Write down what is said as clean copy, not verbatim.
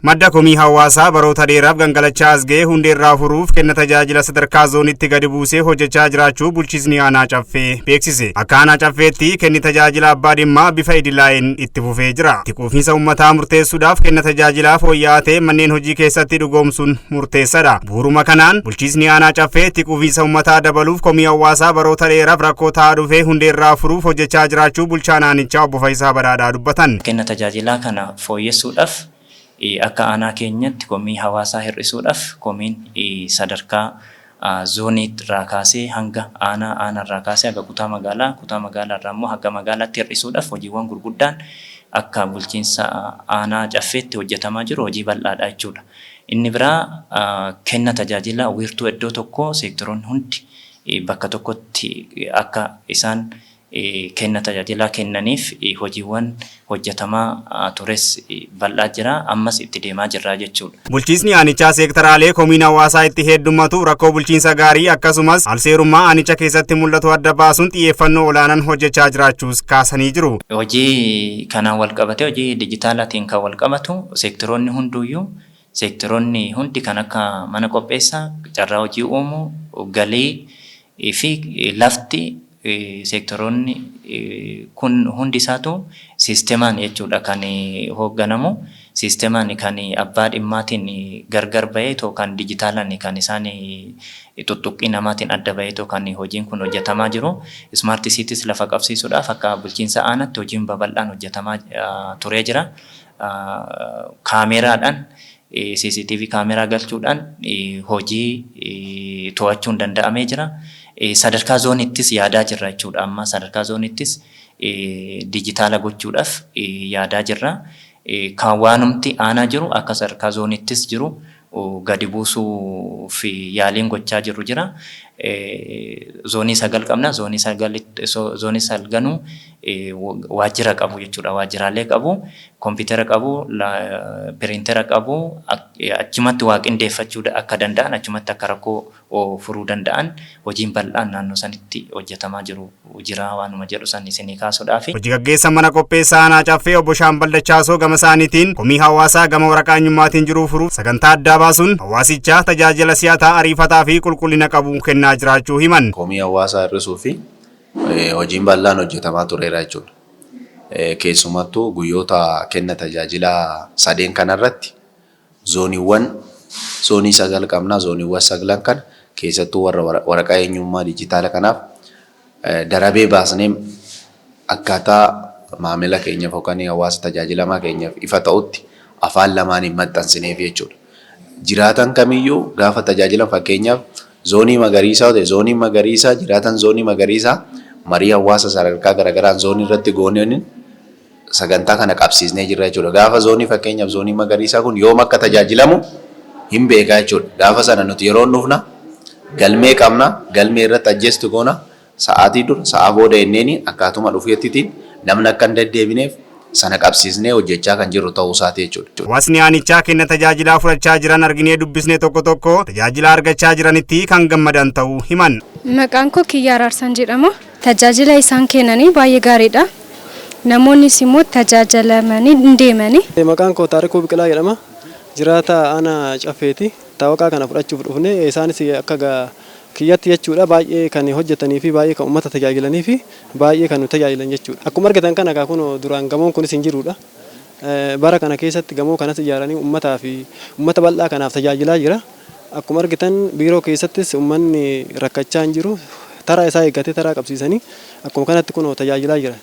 Madda komii hawaasaa baroota dheeraaf gangalachaa as ga'e hundeerraa furuuf kenna tajaajila sadarkaa zoonitti gadi buusee hojjechaa jiraachuu bulchiisni aanaa Caffee beeksise. Akka aanaa Caffeetti kenni tajaajila abbaa dhimmaa bifa idilaa'een itti fufee jira. Itti quufinsa uummataa murteessuudhaaf kenna tajaajilaa fooyya'aa ta'e manneen hojii keessatti dhugoomsuun murteessaadha. Bu'uuruma kanaan bulchiisni aanaa Caffee itti quufinsa uummataa dabaluuf komii hawaasaa baroota dheeraaf rakkoo ta'aa dhufe hundeerraa furuuf hojjechaa jiraachuu bulchaan aanichaa obbo Faayisaa Badhaadhaa dubbatan. Kenna tajaajilaa kana fooyyessuudhaaf akka aanaa keenyatti komii hawaasaa hir'isuudhaaf komiin sadarkaa zoonii irraa kaasee hanga aanaa irraa kaasee hanga kutaa magaalaa irraa immoo hanga magaalaatti hir'isuudhaaf hojiiwwan gurguddaan akka bulchiinsa aanaa Caffeetti hojjetamaa jiru hojii bal'aadha jechuudha. Inni biraa kenna tajaajila wiirtuu iddoo tokko seektoroonni hundi bakka tokkotti akka isaan kenna tajaajilaa kennaniif hojiiwwan hojjetamaa tures bal'aa jira ammas itti deemaa jirra jechuudha. Bulchiisni aanichaa seektaraalee komiin hawaasaa itti heddummatu rakkoo bulchiinsa gaarii akkasumas alseerummaa aanicha keessatti mul'atu adda baasuun xiyyeeffannoo olaanaan hojjechaa jiraachuus kaasanii jiru. Hojii kanaan wal qabate hojii dijitaalaatiin kan wal qabatu seektoroonni hunduyyuu seektoroonni hundi kan akka mana qopheessaa, carraa hojii uumuu, galii fi lafti seektoroonni kun hundi isaatu siisteemaan jechuudha kan hoogganamu. Siisteemaan kan abbaa dhimmaatiin gargar bahee kan dijitaalaan kan isaan tuttuqqii namaatiin adda bahee kan hojiin kun hojjetamaa jiru. Smart Cities lafa qabsiisuudhaaf akka bulchiinsa aanaatti hojiin babal'aan hojjetamaa turee jira. Kaameraadhaan CCTV kaameraa galchuudhaan hojii to'achuun danda'amee jira. Sadarkaa zoonittis yaadaa jirra jechuudha. Amma sadarkaa zoonittis dijitaala gochuudhaaf yaadaa jirra. Kan waanumti aanaa jiru akka sadarkaa zoonittis jiru gadi buusuu fi yaaliin gochaa jiru jira. Zoonii 9 qabna. Zoonii 9 waajjira qabu jechuudha. Waajjiraalee qabu, kompiitara qabu, piriintara qabu, achumatti waa qindeeffachuu akka danda'an, achumatti akka rakkoo furuu danda'an hojiin bal'aan naannoo sanitti hojjetamaa jiru jira waanuma jedhu san isinii kaasuudhaaf. Hojii gaggeessaa mana qopheessaa aanaa Caffee obbo Shaambal Dachaasoo gama isaaniitiin komii hawaasaa gama waraqaa eenyummaatiin jiru furuuf sagantaa addaa baasuun hawaasicha tajaajila si'ataa ariifataa fi qulqullina qabu kennaa jiraachuu himan. Komii hawaasaa hir'isuu fi hojiin bal'aan hojjetamaa tureera jechuudha. Keessumattuu guyyoota kenna tajaajilaa sadeen kanarratti zoonii 9 qabna. Zooniiwwan 9 kan keessattuu waraqaa eenyummaa dijitaala kanaaf darabee baasnee akkaataa maamila keenyaaf yookaan hawaasa tajaajilamaa keenyaaf ifa ta'utti afaan lamaaniin maxxansineef jechuudha. Jiraatan kamiyyuu gaafa tajaajilan fakkeenyaaf zoonii magariisaa ta'e zoonii magariisaa jiraatan zoonii magariisaa marii hawaasa sadarkaa garaagaraan zoonii irratti gooneen sagantaa kana qabsiisnee jirra jechuudha. Gaafa zoonii fakkeenyaaf zoonii magariisaa kun yoom akka tajaajilamu hin beekaa jechuudha. Gaafa sana nuti yeroo dhufna galmee qabna, galmee irratti ajjeestu goona sa'aatii dura sa'aa booda enneeni akkaatuma dhufeettiin namni akka hin deddeebineef sana qabsiisnee hojjechaa kan jirru ta'uu isaati jechuudha. Hawaasni aanichaa kenna tajaajilaa fudhachaa jiran arginee dubbisnee tokko tajaajila argachaa jiranitti kan gammadan ta'uu himan. Maqaan koo Kiyyaa Araarsan jedhama. Tajaajila isaan kennanii baay'ee gaariidha. Namoonnis immoo tajaajilamanii deemanii. Maqaan koo Taarikuu Biqilaa jedhama. Jiraata aanaa Caffeeti. Taawaqaa kana fudhachuuf dhufne isaanis akka kiyyatti jechuudha baay'ee kan hojjetanii fi baay'ee kan uummata tajaajilanii fi baay'ee kan nu tajaajilan jechuudha. Akkuma argitan kana kun duraan gamoon kunis hin jirudha. Bara kana keessatti gamoo kanas ijaaranii uummataa fi uummata bal'aa kanaaf tajaajilaa jira. Akkuma argitan biiroo keessattis uummanni rakkachaa hin jiru. Taraa isaa eeggatee taraa qabsiisanii akkuma kanatti kun tajaajilaa jira.